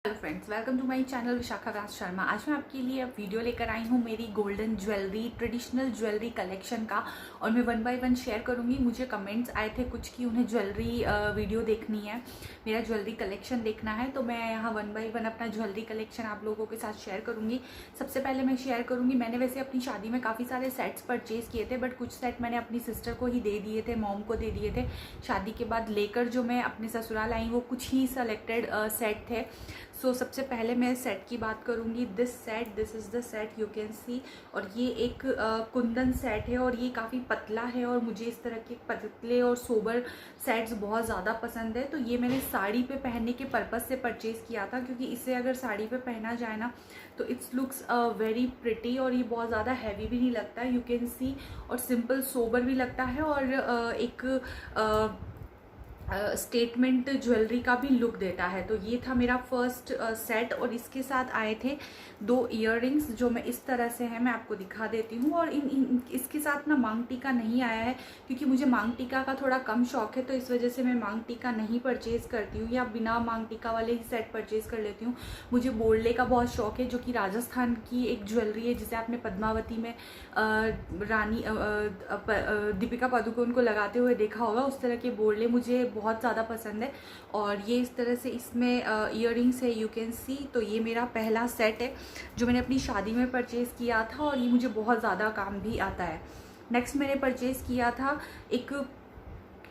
Hello friends, welcome to my channel Vishakha Vyas Sharma. आज मैं आपके लिए अब वीडियो लेकर आई हूँ मेरी golden jewellery traditional jewellery collection का, और मैं वन बाय वन शेयर करूँगी। मुझे कमेंट्स आए थे कुछ कि उन्हें ज्वेलरी वीडियो देखनी है, मेरा ज्वेलरी कलेक्शन देखना है, तो मैं यहाँ वन बाय वन अपना ज्वेलरी कलेक्शन आप लोगों के साथ शेयर करूँगी। सबसे पहले मैं शेयर करूँगी, मैंने वैसे अपनी शादी में काफ़ी सारे सेट्स परचेज़ किए थे, बट कुछ सेट मैंने अपनी सिस्टर को ही दे दिए थे, मॉम को दे दिए थे। शादी के बाद लेकर जो मैं अपने ससुराल आई वो कुछ ही सेलेक्टेड सेट थे। सो सबसे पहले मैं सेट की बात करूंगी। This is the set you can see, और ये एक कुंदन सेट है और ये काफ़ी पतला है, और मुझे इस तरह के पतले और सोबर सेट्स बहुत ज़्यादा पसंद है। तो ये मैंने साड़ी पे पहनने के पर्पज़ से परचेज़ किया था, क्योंकि इसे अगर साड़ी पे पहना जाए ना तो इट्स लुक्स वेरी प्रिटी, और ये बहुत ज़्यादा हैवी भी नहीं लगता है, यू कैन सी, और सिंपल सोबर भी लगता है, और एक स्टेटमेंट ज्वेलरी का भी लुक देता है। तो ये था मेरा फर्स्ट सेट, और इसके साथ आए थे 2 इयररिंग्स जो मैं इस तरह से है, मैं आपको दिखा देती हूँ। और इसके साथ ना मांग टीका नहीं आया है, क्योंकि मुझे मांग टीका का थोड़ा कम शौक है, तो इस वजह से मैं मांग टीका नहीं परचेज़ करती हूँ, या बिना मांग टीका वाले ही सेट परचेज़ कर लेती हूँ। मुझे बोरले का बहुत शौक है, जो कि राजस्थान की एक ज्वेलरी है, जिसे आपने पद्मावती में रानी दीपिका पादुकोण को लगाते हुए देखा होगा। उस तरह के बोरले मुझे बहुत ज़्यादा पसंद है, और ये इस तरह से इसमें इयररिंग्स है, यू कैन सी। तो ये मेरा पहला सेट है जो मैंने अपनी शादी में परचेज़ किया था, और ये मुझे बहुत ज़्यादा काम भी आता है। नेक्स्ट मैंने परचेज़ किया था एक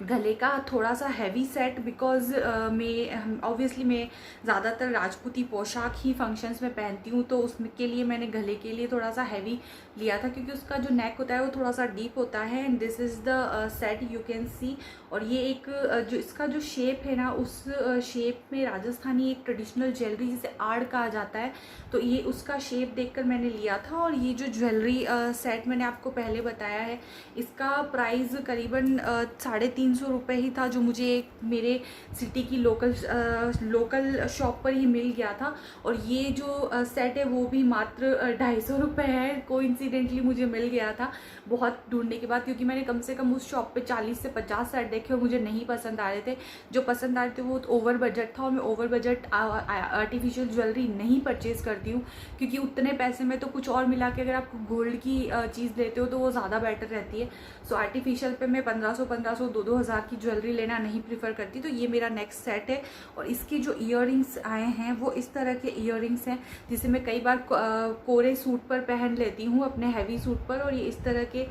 गले का थोड़ा सा हैवी सेट, बिकॉज मैं ऑब्वियसली मैं ज़्यादातर राजपूती पोशाक ही फंक्शंस में पहनती हूँ, तो उसके लिए मैंने गले के लिए थोड़ा सा हैवी लिया था, क्योंकि उसका जो नेक होता है वो थोड़ा सा डीप होता है। And this is the set you can see. और ये एक जो इसका जो शेप है ना, उस शेप में राजस्थानी एक ट्रेडिशनल ज्वेलरी जिसे आड़ कहा जाता है, तो ये उसका शेप देखकर मैंने लिया था। और ये जो ज्वेलरी सेट मैंने आपको पहले बताया है, इसका प्राइस करीबन 350 रुपये ही था, जो मुझे मेरे सिटी की लोकल शॉप पर ही मिल गया था। और ये जो सेट है वो भी मात्र 250 रुपये है, कोइंसिडेंटली मुझे मिल गया था बहुत ढूंढने के बाद, क्योंकि मैंने कम से कम उस शॉप पे 40 से 50 सेट देखे और मुझे नहीं पसंद आ रहे थे। जो पसंद आ रहे थे वो ओवर बजट था, और मैं ओवर बजट आर्टिफिशियल ज्वेलरी नहीं परचेज करती हूँ, क्योंकि उतने पैसे में तो कुछ और मिला के अगर आप गोल्ड की चीज़ लेते हो तो वो ज़्यादा बेटर रहती है। सो आर्टिफिशियल पे मैं 1500 2-2 हज़ार की ज्वेलरी लेना नहीं प्रीफर करती। तो ये मेरा नेक्स्ट सेट है, और इसके जो इयररिंग्स आए हैं वो इस तरह के इयररिंग्स हैं, जिसे मैं कई बार कोरे सूट पर पहन लेती हूँ, अपने हैवी सूट पर। और ये इस तरह के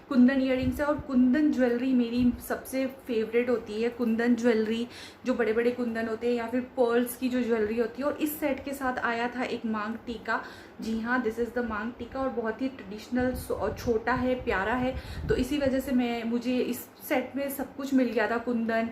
कुंदन इयररिंग्स है, और कुंदन ज्वेलरी मेरी सबसे फेवरेट होती है। कुंदन ज्वेलरी जो बड़े बड़े कुंदन होते हैं, या फिर पर्ल्स की जो ज्वेलरी होती है। और इस सेट के साथ आया था एक मांग टीका। जी हाँ, दिस इज़ द मांग टीका, और बहुत ही ट्रेडिशनल और छोटा है, प्यारा है, तो इसी वजह से मुझे इस सेट में सब कुछ मिल गया था। कुंदन,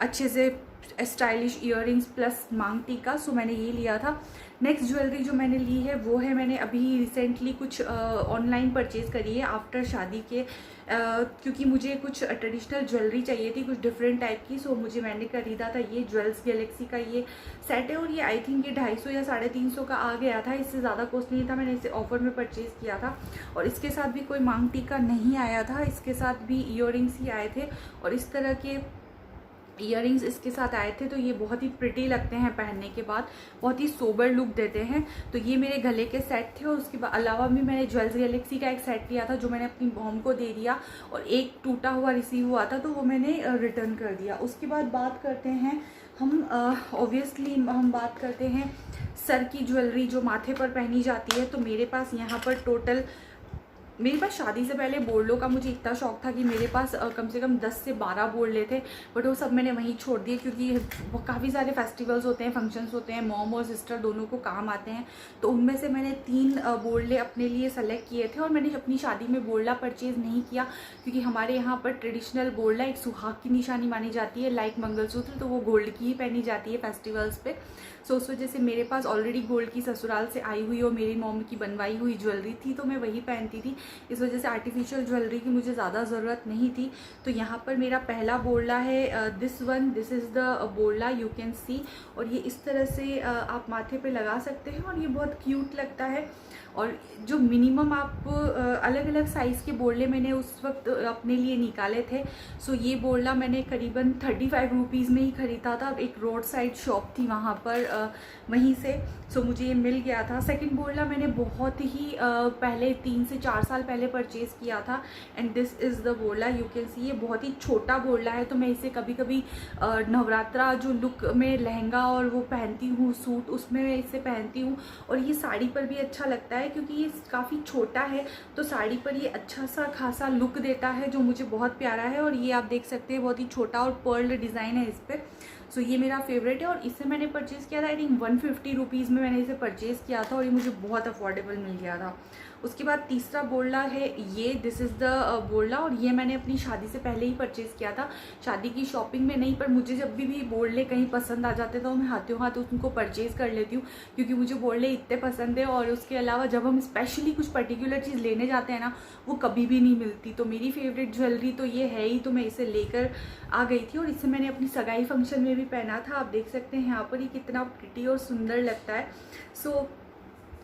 अच्छे से स्टाइलिश इयररिंग्स प्लस मांग टीका, सो मैंने ये लिया था। नेक्स्ट ज्वेलरी जो मैंने ली है वो है, मैंने अभी रिसेंटली कुछ ऑनलाइन परचेज़ करी है आफ्टर शादी के, क्योंकि मुझे कुछ ट्रेडिशनल ज्वेलरी चाहिए थी, कुछ डिफरेंट टाइप की। सो मैंने खरीदा था ये ज्वेल्स गैलेक्सी का ये सेट है, और ये आई थिंक ये 250 या 350 का आ गया था, इससे ज़्यादा कॉस्ट नहीं था। मैंने इसे ऑफर में परचेज़ किया था, और इसके साथ भी कोई मांग टीका नहीं आया था, इसके साथ भी इयररिंग्स ही आए थे, और इस तरह के इयररिंग्स इसके साथ आए थे। तो ये बहुत ही प्रिटी लगते हैं पहनने के बाद, बहुत ही सोबर लुक देते हैं। तो ये मेरे गले के सेट थे, और उसके अलावा भी मैंने ज्वेल्स गैलेक्सी का एक सेट लिया था, जो मैंने अपनी मॉम को दे दिया, और एक टूटा हुआ रिसीव हुआ था, तो वो मैंने रिटर्न कर दिया। उसके बाद बात करते हैं हम ऑब्वियसली हम बात करते हैं सर की ज्वेलरी जो माथे पर पहनी जाती है। तो मेरे पास यहाँ पर टोटल, मेरे पास शादी से पहले बोरलों का मुझे इतना शौक था कि मेरे पास कम से कम 10 से 12 बोरले थे, बट वो सब मैंने वहीं छोड़ दिए, क्योंकि वो काफ़ी सारे फेस्टिवल्स होते हैं, फंक्शंस होते हैं, मॉम और सिस्टर दोनों को काम आते हैं। तो उनमें से मैंने 3 बोरले अपने लिए सेलेक्ट किए थे, और मैंने अपनी शादी में बोरला परचेज़ नहीं किया, क्योंकि हमारे यहाँ पर ट्रेडिशनल बोरला एक सुहाग की निशानी मानी जाती है, लाइक मंगलसूत्र, तो वो गोल्ड की ही पहनी जाती है फेस्टिवल्स पे। सो उस वजह से मेरे पास ऑलरेडी गोल्ड की ससुराल से आई हुई और मेरी मॉम की बनवाई हुई ज्वेलरी थी, तो मैं वही पहनती थी। इस वजह से आर्टिफिशियल ज्वेलरी की मुझे ज़्यादा ज़रूरत नहीं थी। तो यहाँ पर मेरा पहला बोरला है, this is the Borla, you can see. और ये इस तरह से आप माथे पे लगा सकते हैं और ये बहुत क्यूट लगता है। और जो मिनिमम आप अलग अलग साइज़ के बोरले मैंने उस वक्त अपने लिए निकाले थे। सो ये बोरला मैंने करीबन 35 रुपीज़ में ही ख़रीदा था। एक रोड साइड शॉप थी वहाँ पर, वहीं से सो मुझे ये मिल गया था। सेकंड बोरला मैंने बहुत ही पहले 3 से 4 साल पहले परचेज़ किया था, and this is the Borla, you can see. ये बहुत ही छोटा बोरला है, तो मैं इसे कभी कभी नवरात्रा जो लुक में लहंगा और वो पहनती हूँ सूट, उसमें मैं इसे पहनती हूँ। और ये साड़ी पर भी अच्छा लगता है क्योंकि ये काफ़ी छोटा है, तो साड़ी पर ये अच्छा सा खासा लुक देता है, जो मुझे बहुत प्यारा है। और ये आप देख सकते हैं बहुत ही छोटा और पर्ल्ड डिज़ाइन है इस पर। सो ये मेरा फेवरेट है और इसे मैंने परचेज़ किया था, आई थिंक 150 रुपीज़ में मैंने इसे परचेज़ किया था और ये मुझे बहुत अफोर्डेबल मिल गया था। उसके बाद तीसरा बोरला है ये, दिस इज़ द बोरला, और ये मैंने अपनी शादी से पहले ही परचेज़ किया था, शादी की शॉपिंग में नहीं। पर मुझे जब भी बोरले कहीं पसंद आ जाते तो मैं हाथों हाथ उनको परचेज़ कर लेती हूँ, क्योंकि मुझे बोरले इतने पसंद है। और उसके अलावा जब हम स्पेशली कुछ पर्टिकुलर चीज़ लेने जाते हैं ना, वो कभी भी नहीं मिलती। तो मेरी फेवरेट ज्वेलरी तो ये है ही, तो मैं इसे लेकर आ गई थी। और इसे मैंने अपनी सगाई फंक्शन में भी पहना था। आप देख सकते हैं यहाँ पर ये कितना प्रिटी और सुंदर लगता है। सो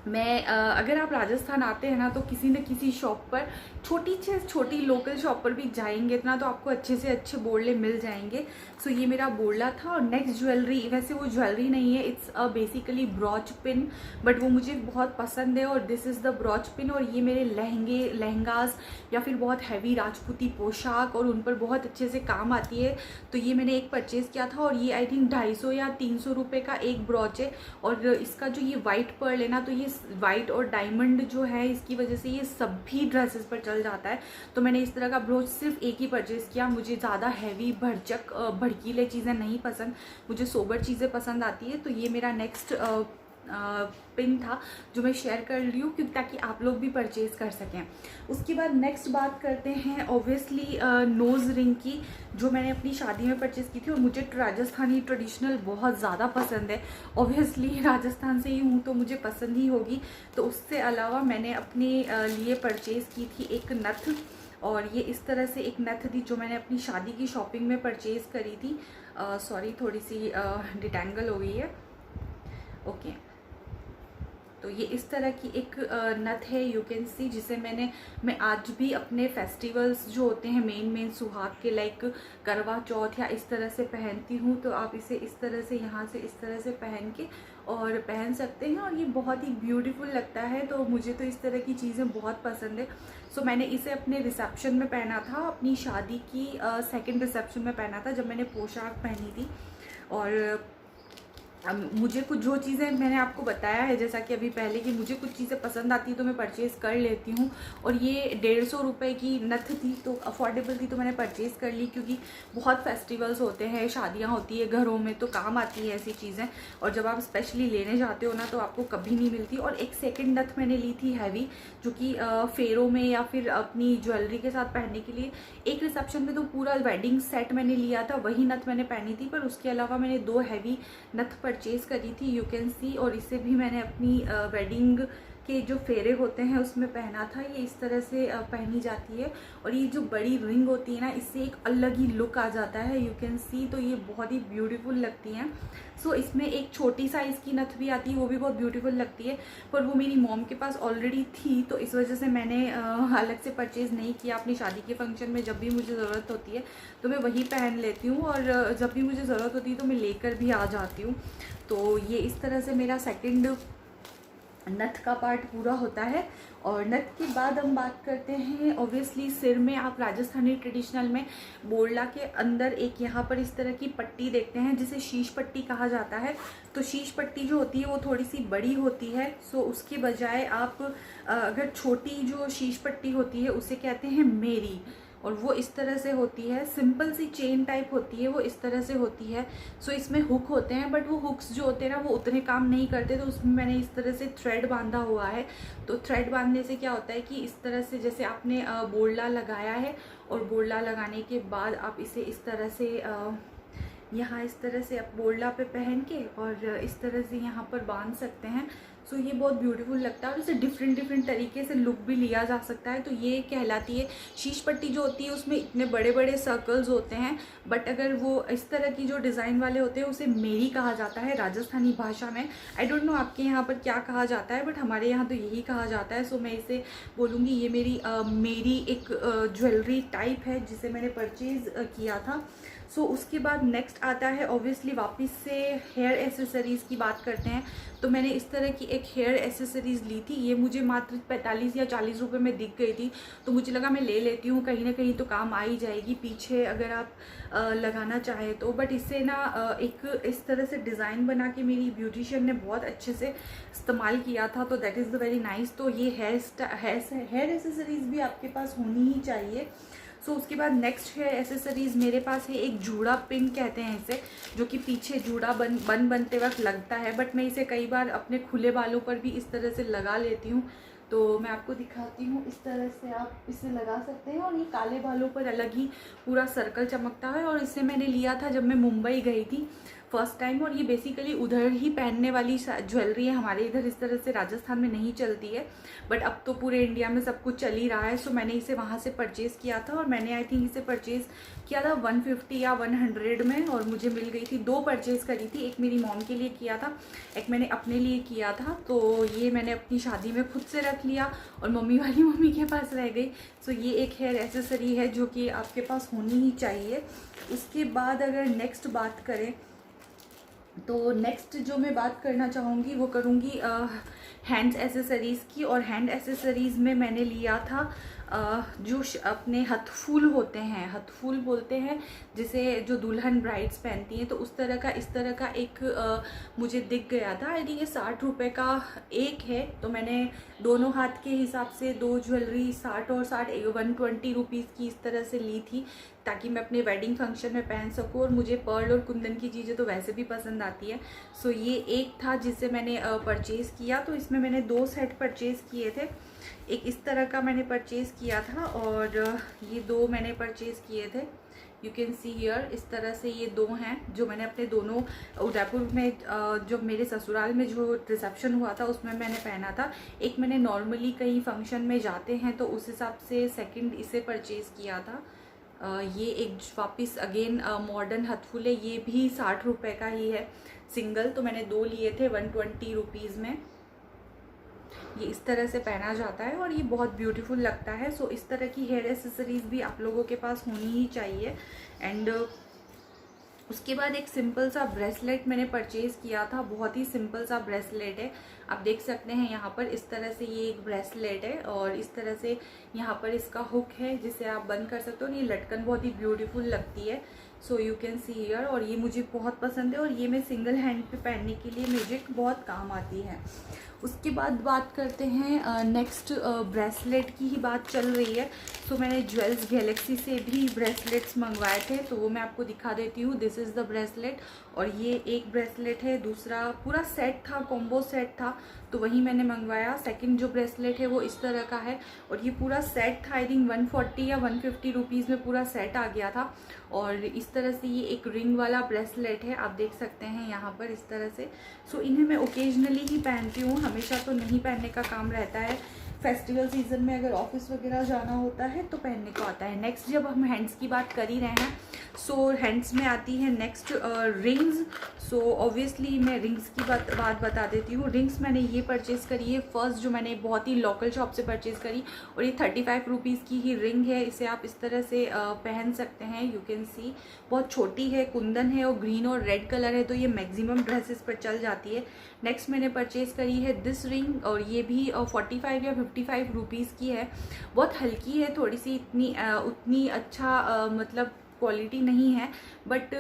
मैं अगर आप राजस्थान आते हैं ना, तो किसी न किसी शॉप पर, छोटी से छोटी लोकल शॉप पर भी जाएंगे इतना, तो आपको अच्छे से अच्छे बोरले मिल जाएंगे। सो ये मेरा बोरला था। और नेक्स्ट ज्वेलरी, वैसे वो ज्वेलरी नहीं है, it's basically brooch pin, but वो मुझे बहुत पसंद है। और this is the brooch pin, और ये मेरे लहंगाज या फिर बहुत हैवी राजपूती पोशाक और उन पर बहुत अच्छे से काम आती है। तो ये मैंने एक परचेज़ किया था, और ये आई थिंक 250 या 300 रुपये का एक ब्रॉच है। और इसका जो ये वाइट पर्ल है ना, तो ये वाइट और डायमंड जो है, इसकी वजह से ये सभी ड्रेसेस पर चल जाता है। तो मैंने इस तरह का ब्रोच सिर्फ एक ही परचेज़ किया। मुझे ज़्यादा हैवी भरचक भड़कीले चीज़ें नहीं पसंद, मुझे सोबर चीज़ें पसंद आती है। तो ये मेरा नेक्स्ट पिन था जो मैं शेयर कर रही हूँ, क्योंकि ताकि आप लोग भी परचेज़ कर सकें। उसके बाद नेक्स्ट बात करते हैं ऑब्वियसली नोज़ रिंग की, जो मैंने अपनी शादी में परचेज़ की थी। और मुझे राजस्थानी ट्रेडिशनल बहुत ज़्यादा पसंद है, ऑब्वियसली राजस्थान से ही हूँ तो मुझे पसंद ही होगी। तो उससे अलावा मैंने अपने लिए परचेज़ की थी एक नथ, और ये इस तरह से एक नथ थी जो मैंने अपनी शादी की शॉपिंग में परचेज़ करी थी। सॉरी, थोड़ी सी डिटेंगल हो गई है। ओके, तो ये इस तरह की एक नथ है, यू कैन सी, जिसे मैं आज भी अपने फेस्टिवल्स जो होते हैं मेन सुहाग के, लाइक करवा चौथ या इस तरह से पहनती हूँ। तो आप इसे इस तरह से यहाँ से इस तरह से पहन के और पहन सकते हैं, और ये बहुत ही ब्यूटीफुल लगता है। तो मुझे तो इस तरह की चीज़ें बहुत पसंद है। सो मैंने इसे अपने रिसेप्शन में पहना था, अपनी शादी की सेकंड रिसेप्शन में पहना था, जब मैंने पोशाक पहनी थी। और मुझे कुछ जो चीज़ें मैंने आपको बताया है, जैसा कि अभी पहले, कि मुझे कुछ चीज़ें पसंद आती है तो मैं परचेज़ कर लेती हूँ। और ये 150 रुपये की नथ थी, तो अफोर्डेबल थी, तो मैंने परचेज़ कर ली, क्योंकि बहुत फेस्टिवल्स होते हैं, शादियाँ होती है घरों में, तो काम आती है ऐसी चीज़ें। और जब आप स्पेशली लेने जाते हो ना, तो आपको कभी नहीं मिलती। और एक सेकेंड नथ मैंने ली थी हैवी, जो कि फेरों में या फिर अपनी ज्वेलरी के साथ पहनने के लिए। एक रिसेप्शन में तो पूरा वेडिंग सेट मैंने लिया था, वही नथ मैंने पहनी थी। पर उसके अलावा मैंने 2 हैवी नथ परचेज़ करी थी, यू कैन सी। और इसे भी मैंने अपनी वेडिंग के जो फेरे होते हैं उसमें पहना था। ये इस तरह से पहनी जाती है, और ये जो बड़ी रिंग होती है ना, इससे एक अलग ही लुक आ जाता है, यू कैन सी। तो ये बहुत ही ब्यूटीफुल लगती हैं। सो इसमें एक छोटी साइज़ की नथ भी आती है, वो भी बहुत ब्यूटीफुल लगती है, पर वो मेरी मॉम के पास ऑलरेडी थी, तो इस वजह से मैंने अलग से परचेज़ नहीं किया। अपनी शादी के फंक्शन में जब भी मुझे ज़रूरत होती है तो मैं वही पहन लेती हूँ, और जब भी मुझे ज़रूरत होती है तो मैं लेकर भी आ जाती हूँ। तो ये इस तरह से मेरा सेकंड नथ का पार्ट पूरा होता है। और नथ के बाद हम बात करते हैं ऑब्वियसली सिर में। आप राजस्थानी ट्रेडिशनल में बोरला के अंदर एक यहाँ पर इस तरह की पट्टी देखते हैं, जिसे शीश पट्टी कहा जाता है। तो शीश पट्टी जो होती है वो थोड़ी सी बड़ी होती है। सो उसके बजाय आप अगर छोटी जो शीश पट्टी होती है उसे कहते हैं मेरी, और वो इस तरह से होती है, सिंपल सी चेन टाइप होती है, वो इस तरह से होती है। सो इसमें हुक होते हैं, बट वो हुक्स जो होते हैं ना, वो उतने काम नहीं करते। तो उसमें मैंने इस तरह से थ्रेड बांधा हुआ है। तो थ्रेड बांधने से क्या होता है कि इस तरह से, जैसे आपने बोरला लगाया है, और बोरला लगाने के बाद आप इसे इस तरह से यहाँ इस तरह से आप बोरला पे पहन के और इस तरह से यहाँ पर बांध सकते हैं। सो ये बहुत ब्यूटीफुल लगता है और इसे डिफरेंट डिफरेंट तरीके से लुक भी लिया जा सकता है। तो ये कहलाती है शीश पट्टी जो होती है, उसमें इतने बड़े बड़े सर्कल्स होते हैं, बट अगर वो इस तरह की जो डिज़ाइन वाले होते हैं उसे मेरी कहा जाता है राजस्थानी भाषा में। आई डोंट नो आपके यहाँ पर क्या कहा जाता है, बट हमारे यहाँ तो यही कहा जाता है। सो मैं इसे बोलूँगी ये मेरी एक ज्वेलरी टाइप है जिसे मैंने परचेज़ किया था। सो उसके बाद नेक्स्ट आता है ऑब्वियसली वापस से हेयर एसेसरीज़ की बात करते हैं। तो मैंने इस तरह की एक हेयर एसेसरीज़ ली थी, ये मुझे मात्र 45 या 40 रुपए में दिख गई थी, तो मुझे लगा मैं ले लेती हूँ, कहीं ना कहीं तो काम आ ही जाएगी पीछे अगर आप लगाना चाहे तो। बट इससे ना एक इस तरह से डिज़ाइन बना के मेरी ब्यूटिशियन ने बहुत अच्छे से इस्तेमाल किया था, तो that is the very nice. तो ये हेयर एसेसरीज़ भी आपके पास होनी ही चाहिए। सो उसके बाद नेक्स्ट हेयर एसेसरीज़ मेरे पास है एक जूड़ा पिन कहते हैं इसे, जो कि पीछे जूड़ा बनते वक्त लगता है, बट मैं इसे कई बार अपने खुले बालों पर भी इस तरह से लगा लेती हूँ। तो मैं आपको दिखाती हूँ, इस तरह से आप इसे लगा सकते हैं और ये काले बालों पर अलग ही पूरा सर्कल चमकता है। और इसे मैंने लिया था जब मैं मुंबई गई थी फर्स्ट टाइम, और ये बेसिकली उधर ही पहनने वाली ज्वेलरी है, हमारे इधर इस तरह से राजस्थान में नहीं चलती है, बट अब तो पूरे इंडिया में सब कुछ चल ही रहा है। सो मैंने इसे वहाँ से परचेज़ किया था और मैंने आई थिंक इसे परचेज़ किया था 150 या 100 में, और मुझे मिल गई थी। 2 परचेज़ करी थी, एक मेरी मॉम के लिए किया था, एक मैंने अपने लिए किया था। तो ये मैंने अपनी शादी में खुद से रख लिया और मम्मी के पास रह गई। सो ये एक हेयर एसेसरी है जो कि आपके पास होनी ही चाहिए। उसके बाद अगर नेक्स्ट बात करें तो नेक्स्ट जो मैं बात करना चाहूँगी वो करूँगी हैंड्स एसेसरीज़ की। और हैंड एसेसरीज़ में मैंने लिया था जो अपने हथफूल होते हैं, हथफूल बोलते हैं जिसे जो दुल्हन ब्राइड्स पहनती हैं, तो उस तरह का इस तरह का एक मुझे दिख गया था। आई थिंक ये 60 रुपये का एक है, तो मैंने दोनों हाथ के हिसाब से 2 ज्वेलरी 60 और 60 120 रुपीज़ की इस तरह से ली थी, ताकि मैं अपने वेडिंग फंक्शन में पहन सकूँ। और मुझे पर्ल और कुंदन की चीज़ें तो वैसे भी पसंद आती है। सो ये एक था जिसे मैंने परचेज़ किया। तो इसमें मैंने 2 सेट परचेज़ किए थे, एक इस तरह का मैंने परचेज़ किया था और ये 2 मैंने परचेज़ किए थे। यू कैन सी हियर, इस तरह से ये 2 हैं जो मैंने अपने दोनों उदयपुर में जो मेरे ससुराल में जो रिसेप्शन हुआ था उसमें मैंने पहना था। एक मैंने नॉर्मली कहीं फंक्शन में जाते हैं तो उस हिसाब से सेकंड इसे परचेज़ किया था। ये एक वापस अगेन मॉडर्न हथफुल है, ये भी 60 रुपये का ही है सिंगल, तो मैंने 2 लिए थे 120 रुपीज़ में। ये इस तरह से पहना जाता है और ये बहुत ब्यूटीफुल लगता है। सो इस तरह की हेयर एसेसरीज़ भी आप लोगों के पास होनी ही चाहिए। एंड उसके बाद एक सिंपल सा ब्रेसलेट मैंने परचेज़ किया था, बहुत ही सिंपल सा ब्रेसलेट है, आप देख सकते हैं यहाँ पर इस तरह से ये एक ब्रेसलेट है और इस तरह से यहाँ पर इसका हुक है जिसे आप बंद कर सकते हो। और ये लटकन बहुत ही ब्यूटीफुल लगती है, so you can see here, और ये मुझे बहुत पसंद है और ये मैं सिंगल हैंड पे पहनने के लिए मुझे बहुत काम आती है। उसके बाद बात करते हैं नेक्स्ट ब्रेसलेट की ही बात चल रही है, तो मैंने ज्वेल्स गैलेक्सी से भी ब्रेसलेट्स मंगवाए थे, तो वो मैं आपको दिखा देती हूँ। दिस इज़ द ब्रेसलेट, और ये एक ब्रेसलेट है, दूसरा पूरा सेट था, कॉम्बो सेट था, तो वही मैंने मंगवाया। सेकंड जो ब्रेसलेट है वो इस तरह का है और ये पूरा सेट था, आई थिंक 140 या 150 रुपीज़ में पूरा सेट आ गया था। और इस तरह से ये एक रिंग वाला ब्रेसलेट है, आप देख सकते हैं यहाँ पर इस तरह से। सो इन्हें मैं ओकेजनली ही पहनती हूँ, हमेशा तो नहीं पहनने का काम रहता है। फेस्टिवल सीजन में अगर ऑफिस वगैरह जाना होता है तो पहनने को आता है। नेक्स्ट जब हम हैंड्स की बात कर ही रहे हैं, सो हैंड्स में आती है नेक्स्ट रिंग्स। सो ऑब्वियसली मैं रिंग्स की बात बता देती हूँ। रिंग्स मैंने ये परचेज़ करी है फर्स्ट, जो मैंने बहुत ही लोकल शॉप से परचेज़ करी, और ये 35 रुपीज़ की ही रिंग है। इसे आप इस तरह से पहन सकते हैं, यू कैन सी, बहुत छोटी है, कुंदन है और ग्रीन और रेड कलर है, तो ये मैक्सिमम ड्रेसेस पर चल जाती है। नेक्स्ट मैंने परचेज़ करी है दिस रिंग, और ये भी 45 या 55 रुपीज़ की है। बहुत हल्की है थोड़ी सी, उतनी अच्छा मतलब क्वालिटी नहीं है, बट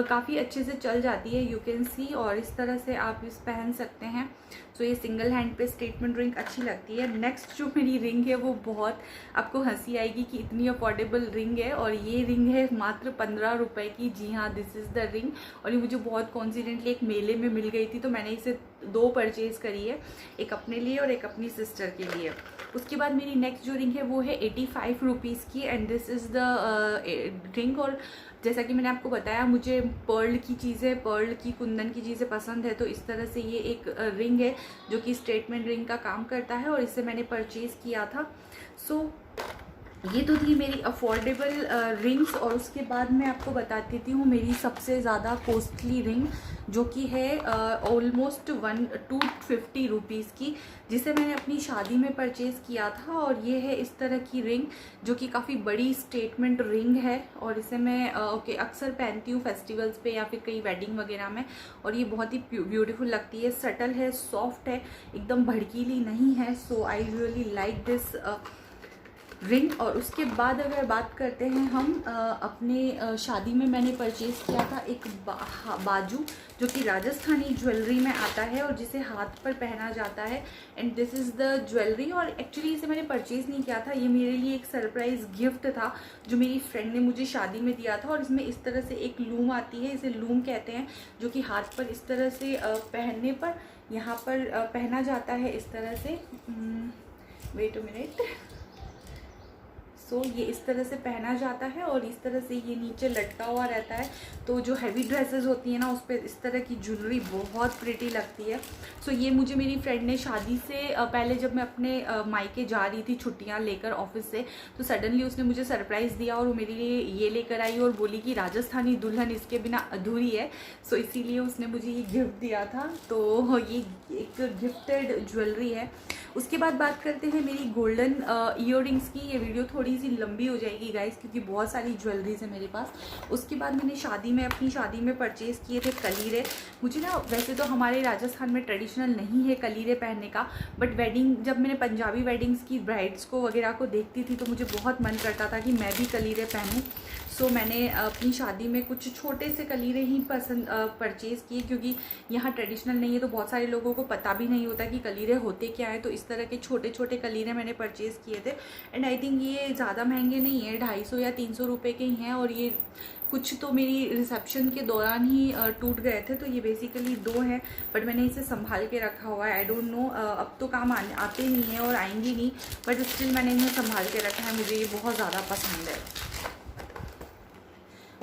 काफ़ी अच्छे से चल जाती है, यू कैन सी। और इस तरह से आप इस पहन सकते हैं। सो ये सिंगल हैंड पे स्टेटमेंट रिंग अच्छी लगती है। नेक्स्ट जो मेरी रिंग है वो बहुत आपको हंसी आएगी कि इतनी अफोर्डेबल रिंग है, और ये रिंग है मात्र 15 रुपये की। जी हाँ, दिस इज़ द रिंग, और ये मुझे बहुत कॉन्फिडेंटली एक मेले में मिल गई थी, तो मैंने इसे 2 परचेज़ करी है, एक अपने लिए और एक अपनी सिस्टर के लिए। उसके बाद मेरी नेक्स्ट जो रिंग है वो है 85 रुपीज़ की, and this is the ring, और जैसा कि मैंने आपको बताया मुझे पर्ल की चीज़ें, पर्ल की कुंदन की चीज़ें पसंद है, तो इस तरह से ये एक रिंग है जो कि स्टेटमेंट रिंग का काम करता है और इसे मैंने परचेज़ किया था। सो ये तो थी मेरी अफोर्डेबल रिंग्स। और उसके बाद मैं आपको बता देती हूँ मेरी सबसे ज़्यादा कॉस्टली रिंग, जो कि है ऑलमोस्ट 250 रुपीज़ की, जिसे मैंने अपनी शादी में परचेज़ किया था। और ये है इस तरह की रिंग जो कि काफ़ी बड़ी स्टेटमेंट रिंग है, और इसे मैं अक्सर पहनती हूँ फेस्टिवल्स पे या फिर कई वेडिंग वगैरह में। और ये बहुत ही ब्यूटीफुल लगती है, सटल है, सॉफ्ट है, एकदम भड़कीली नहीं है। So I really like this ring. और उसके बाद अगर बात करते हैं हम अपने शादी में मैंने परचेज़ किया था एक बाजू, जो कि राजस्थानी ज्वेलरी में आता है और जिसे हाथ पर पहना जाता है। And this is the jewellery. और एक्चुअली इसे मैंने परचेज़ नहीं किया था, ये मेरे लिए एक सरप्राइज़ गिफ्ट था जो मेरी फ्रेंड ने मुझे शादी में दिया था। और इसमें इस तरह से एक लूम आती है, इसे लूम कहते हैं, जो कि हाथ पर इस तरह से पहनने पर यहाँ पर पहना जाता है इस तरह से। Wait a minute. सो ये इस तरह से पहना जाता है और इस तरह से ये नीचे लटका हुआ रहता है। तो जो हैवी ड्रेसेस होती हैं ना, उस पर इस तरह की ज्वेलरी बहुत प्रिटी लगती है। सो ये मुझे मेरी फ्रेंड ने शादी से पहले, जब मैं अपने मायके जा रही थी छुट्टियां लेकर ऑफिस से, तो सडनली उसने मुझे सरप्राइज़ दिया और वो मेरे लिए ये लेकर आई और बोली कि राजस्थानी दुल्हन इसके बिना अधूरी है। सो इसीलिए उसने मुझे ये गिफ्ट दिया था। तो ये एक गिफ्टेड ज्वेलरी है। उसके बाद बात करते हैं मेरी गोल्डन ईयररिंग्स की। ये वीडियो थोड़ी सी लंबी हो जाएगी गाइस, क्योंकि बहुत सारी ज्वेलरीज है मेरे पास। उसके बाद मैंने अपनी शादी में परचेज़ किए थे कलीरे। मुझे ना वैसे तो हमारे राजस्थान में ट्रेडिशनल नहीं है कलीरे पहनने का, बट जब मैंने पंजाबी वेडिंग्स की ब्राइड्स को वगैरह को देखती थी तो मुझे बहुत मन करता था कि मैं भी कलीरे पहनूँ। सो मैंने अपनी शादी में कुछ छोटे से कलीरे ही परचेज़ किए, क्योंकि यहाँ ट्रेडिशनल नहीं है तो बहुत सारे लोगों को पता भी नहीं होता कि कलीरे होते क्या है। तो इस तरह के छोटे छोटे कलीरे मैंने परचेज़ किए थे। एंड आई थिंक ये ज़्यादा महंगे नहीं है, 250 या 300 रुपये के ही हैं। और ये कुछ तो मेरी रिसेप्शन के दौरान ही टूट गए थे, तो ये बेसिकली 2 हैं, बट मैंने इसे संभाल के रखा हुआ है। आई डोंट नो अब तो काम आते नहीं हैं और आएंगे नहीं, बट स्टिल मैंने इन्हें संभाल के रखा है, मुझे ये बहुत ज़्यादा पसंद है।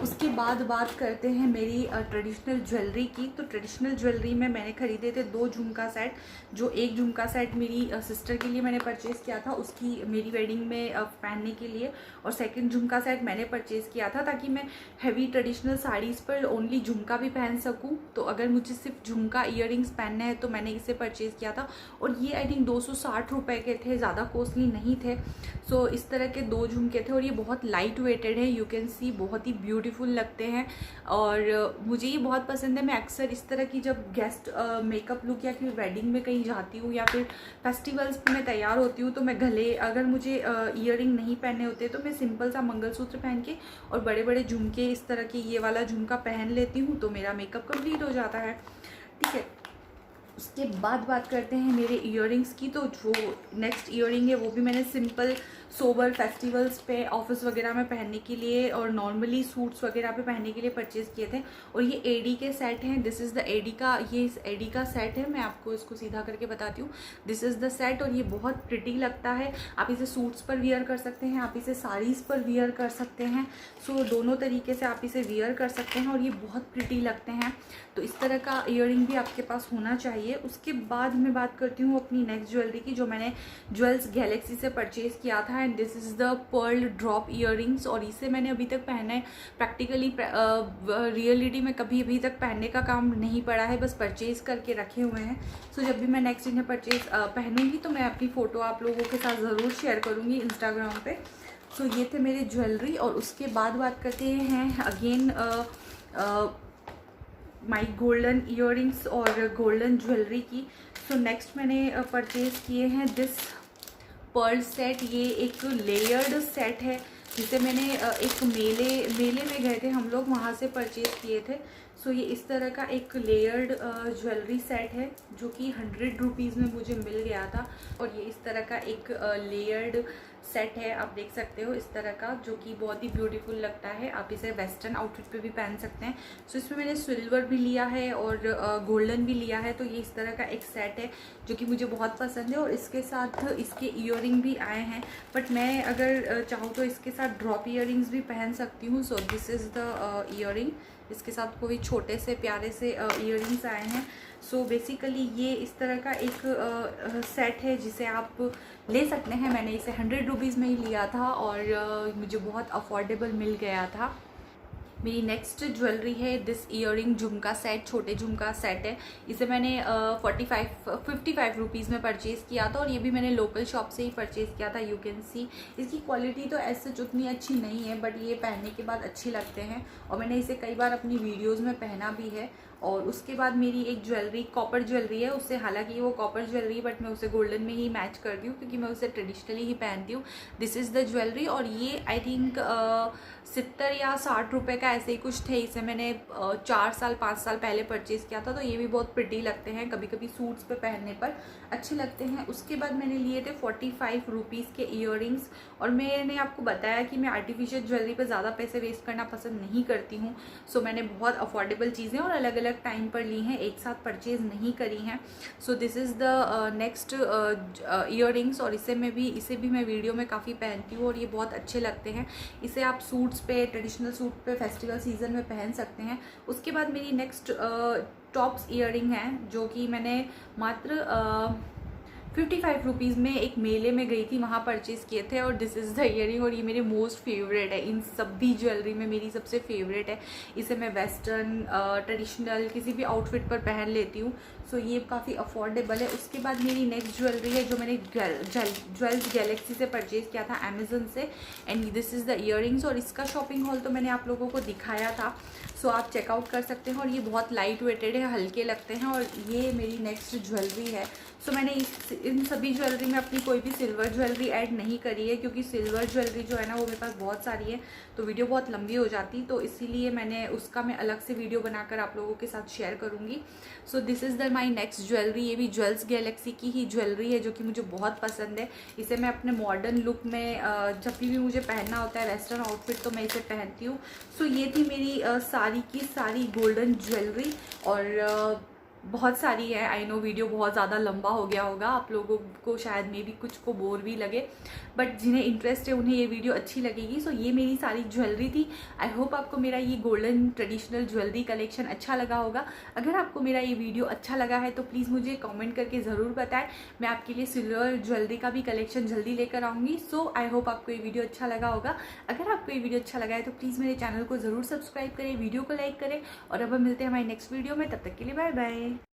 उसके बाद बात करते हैं मेरी ट्रेडिशनल ज्वेलरी की। तो ट्रेडिशनल ज्वेलरी में मैंने खरीदे थे 2 झुमका सेट, जो एक झुमका सेट मेरी सिस्टर के लिए मैंने परचेज़ किया था, उसकी मेरी वेडिंग में पहनने के लिए। और सेकंड झुमका सेट मैंने परचेज़ किया था ताकि मैं हैवी ट्रेडिशनल साड़ीज़ पर ओनली झुमका भी पहन सकूँ। तो अगर मुझे सिर्फ झुमका ईयररिंग्स पहनने हैं तो मैंने इसे परचेज़ किया था। और ये आई थिंक 260 रुपये के थे, ज़्यादा कॉस्टली नहीं थे। सो इस तरह के 2 झुमके थे और ये बहुत लाइट वेटेड है, यू कैन सी, बहुत ही ब्यूटीफुल लगते हैं और मुझे ये बहुत पसंद है। मैं अक्सर इस तरह की जब गेस्ट मेकअप लुक या फिर वेडिंग में कहीं जाती हूँ या फिर फेस्टिवल्स पे मैं तैयार होती हूँ, तो मैं गले अगर मुझे ईयररिंग नहीं पहनने होते तो मैं सिंपल सा मंगलसूत्र पहन के और बड़े बड़े झुमके इस तरह के ये वाला झुमका पहन लेती हूँ, तो मेरा मेकअप कंप्लीट हो जाता है। ठीक है, उसके बाद बात करते हैं मेरे ईयररिंग्स की। तो जो नेक्स्ट ईयररिंग है वो भी मैंने सिंपल सोबर फेस्टिवल्स पे, ऑफिस वगैरह में पहनने के लिए और नॉर्मली सूट्स वगैरह पे पहनने के लिए परचेज़ किए थे। और ये एडी के सेट हैं, दिस इज़ द एडी का, ये इस एडी का सेट है। मैं आपको इसको सीधा करके बताती हूँ, दिस इज़ द सेट। और ये बहुत प्रिटी लगता है, आप इसे सूट्स पर वियर कर सकते हैं, आप इसे साड़ीज़ पर वियर कर सकते हैं। सो दोनों तरीके से आप इसे वियर कर सकते हैं और ये बहुत प्रिटी लगते हैं। तो इस तरह का ईयररिंग भी आपके पास होना चाहिए। उसके बाद मैं बात करती हूँ अपनी नेक्स्ट ज्वेलरी की, जो मैंने ज्वेल्स गैलेक्सी से परचेज़ किया था। And this is the pearl drop earrings. और इसे मैंने अभी तक पहना है, प्रैक्टिकली रियलिटी में कभी अभी तक पहनने का काम नहीं पड़ा है, बस परचेज़ करके रखे हुए हैं। सो जब भी मैं नेक्स्ट इन्हें पहनूंगी तो मैं अपनी फ़ोटो आप लोगों के साथ ज़रूर शेयर करूँगी इंस्टाग्राम पे। सो ये थे मेरे ज्वेलरी। और उसके बाद बात करते हैं अगेन माई गोल्डन ईयररिंग्स और गोल्डन ज्वेलरी की। सो नेक्स्ट मैंने परचेज़ किए हैं दिस पर्ल सेट। ये एक लेयर्ड सेट है जिसे मैंने एक मेले में गए थे हम लोग, वहाँ से परचेज़ किए थे। सो ये इस तरह का एक लेयर्ड ज्वेलरी सेट है जो कि 100 रुपीज़ में मुझे मिल गया था। और ये इस तरह का एक लेयर्ड सेट है, आप देख सकते हो इस तरह का, जो कि बहुत ही ब्यूटीफुल लगता है। आप इसे वेस्टर्न आउटफिट पे भी पहन सकते हैं। सो इसमें मैंने सिल्वर भी लिया है और गोल्डन भी लिया है। तो ये इस तरह का एक सेट है जो कि मुझे बहुत पसंद है। और इसके साथ इसके ईयरिंग भी आए हैं, बट मैं अगर चाहूँ तो इसके साथ ड्रॉप ईयरिंग्स भी पहन सकती हूँ। So this is the earring. इसके साथ कोई छोटे से प्यारे से ईयरिंग्स आए हैं। सो बेसिकली ये इस तरह का एक सेट है जिसे आप ले सकते हैं। मैंने इसे 100 रुपीज़ में ही लिया था और मुझे बहुत अफोर्डेबल मिल गया था। मेरी नेक्स्ट ज्वेलरी है दिस ईयरिंग झुमका सेट, छोटे झुमका सेट है। इसे मैंने 55 रुपीज़ में परचेज़ किया था और ये भी मैंने लोकल शॉप से ही परचेज़ किया था। यू कैन सी इसकी क्वालिटी तो ऐसे उतनी अच्छी नहीं है, बट ये पहनने के बाद अच्छे लगते हैं और मैंने इसे कई बार अपनी वीडियोस में पहना भी है। और उसके बाद मेरी एक ज्वेलरी कॉपर ज्वेलरी है, उससे हालांकि वो कॉपर ज्वेलरी बट मैं उसे गोल्डन में ही मैच करती हूँ क्योंकि मैं उसे ट्रेडिशनली ही पहनती हूँ। दिस इज़ द ज्वेलरी और ये आई थिंक 70 या 60 रुपये का ऐसे ही कुछ थे। इसे मैंने 4 साल 5 साल पहले परचेज़ किया था। तो ये भी बहुत प्रिटी लगते हैं, कभी कभी सूट्स पे पहनने पर अच्छे लगते हैं। उसके बाद मैंने लिए थे 45 रुपीज़ के ईयरिंग्स और मैंने आपको बताया कि मैं आर्टिफिशियल ज्वेलरी पर ज़्यादा पैसे वेस्ट करना पसंद नहीं करती हूँ। सो मैंने बहुत अफोर्डेबल चीज़ें और अलग अलग टाइम पर ली हैं, एक साथ परचेज़ नहीं करी हैं। सो this is the next earrings और इसे भी मैं वीडियो में काफ़ी पहनती हूँ और ये बहुत अच्छे लगते हैं। इसे आप सूट्स पे, ट्रेडिशनल सूट पे फेस्टिवल सीजन में पहन सकते हैं। उसके बाद मेरी नेक्स्ट टॉप्स ईयरिंग है जो कि मैंने मात्र 55 रुपीज़ में एक मेले में गई थी, वहाँ परचेज़ किए थे। और दिस इज़ द ईयरिंग और ये मेरे मोस्ट फेवरेट है, इन सभी ज्वेलरी में मेरी सबसे फेवरेट है। इसे मैं वेस्टर्न, ट्रेडिशनल किसी भी आउटफिट पर पहन लेती हूँ। सो ये काफ़ी अफोर्डेबल है। उसके बाद मेरी नेक्स्ट ज्वेलरी है जो मैंने ज्वेल्स गैलेक्सी से परचेज़ किया था, अमेजन से। And this is the earrings और इसका शॉपिंग हॉल तो मैंने आप लोगों को दिखाया था। सो आप चेकआउट कर सकते हैं और ये बहुत लाइट वेटेड है, हल्के लगते हैं। और ये मेरी नेक्स्ट ज्वेलरी है। सो मैंने इन सभी ज्वेलरी में अपनी कोई भी सिल्वर ज्वेलरी ऐड नहीं करी है क्योंकि सिल्वर ज्वेलरी जो है ना वो मेरे पास बहुत सारी है तो वीडियो बहुत लंबी हो जाती, तो इसीलिए मैंने उसका मैं अलग से वीडियो बनाकर आप लोगों के साथ शेयर करूँगी। सो this is the my next jewellery. ये भी ज्वेल्स गैलेक्सी की ही ज्वेलरी है जो कि मुझे बहुत पसंद है। इसे मैं अपने मॉडर्न लुक में जब भी मुझे पहनना होता है वेस्टर्न आउटफिट तो मैं इसे पहनती हूँ। सो ये थी मेरी सारी की सारी गोल्डन ज्वेलरी और बहुत सारी है। आई नो वीडियो बहुत ज़्यादा लंबा हो गया होगा, आप लोगों को शायद मे भी कुछ को बोर भी लगे, बट जिन्हें इंटरेस्ट है उन्हें ये वीडियो अच्छी लगेगी। सो ये मेरी सारी ज्वेलरी थी। आई होप आपको मेरा ये गोल्डन ट्रेडिशनल ज्वेलरी कलेक्शन अच्छा लगा होगा। अगर आपको मेरा ये वीडियो अच्छा लगा है तो प्लीज़ मुझे कमेंट करके ज़रूर बताएं। मैं आपके लिए सिल्वर ज्वेलरी का भी कलेक्शन जल्दी लेकर आऊँगी। सो आई होप आपको ये वीडियो अच्छा लगा होगा। अगर आपको ये वीडियो अच्छा लगा है तो प्लीज़ मेरे चैनल को ज़रूर सब्सक्राइब करें, वीडियो को लाइक करें और अब हम मिलते हैं हमारे नेक्स्ट वीडियो में। तब तक के लिए बाय बाय।